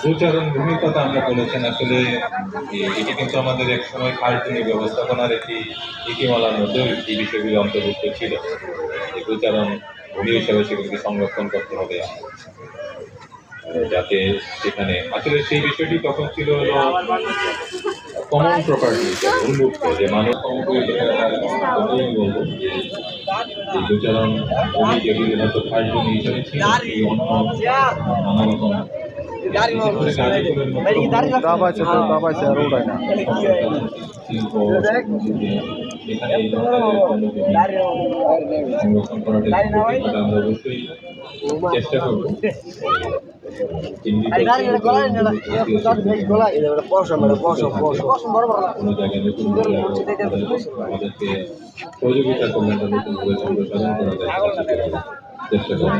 গোচারণ ভূমির কথা আমরা বলেছেন, আসলে এটি কিন্তু আমাদের এক সময় কার্টুনি ব্যবস্থাপনার একটি নীতিমালার মধ্যেও এই বিষয়গুলি অন্তর্ভুক্ত ছিল। এই গোচারণ ভূমি হিসাবে সেগুলিকে সংরক্ষণ করতে হবে, যাতে সেখানে আসলে সেই বিষয়টি তখন ছিল হলো কমন প্রপার্টি, উন্মুক্ত, যে মানুষ বলবো যে এই গোচারণ ভূমি যেগুলি হয়তো কার্টুনি হিসাবে ছিল, সেই অন্য নানা রকম সংরক্ষণ করাটা আমরা অবশ্যই চেষ্টা করবো। কোনো জায়গায় আমাদেরকে সহযোগিতা করলে নতুনভাবে সম্প্রসারণ করা যায় চেষ্টা করবো।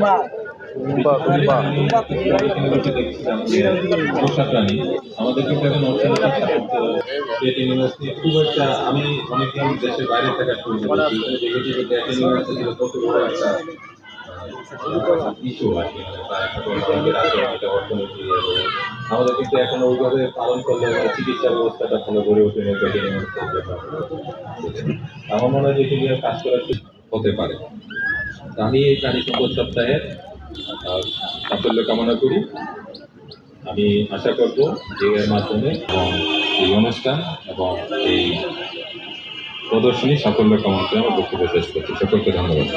পোষা প্রাণী আমাদের কিন্তু এখন খুব একটা, আমি অনেকদিন দেশের বাইরে থাকার সুযোগ দেখেছি যে কত বড় একটা ইস্যু আছে, অর্থনীতি আমাদের কিন্তু এখন ওইভাবে পালন করলে চিকিৎসা ব্যবস্থাটা ভালো গড়ে ওঠে না। আমার মনে হয় যে এটি কাজ করা হতে পারে। আমি এই প্রাণী সম্পদ সপ্তাহের সাফল্য কামনা করি। আমি আশা করব যে এর মাধ্যমে এই অনুষ্ঠান এবং এই প্রদর্শনী সাফল্য কামনা করে আমার বক্তব্য শেষ করছি। সকলকে ধন্যবাদ।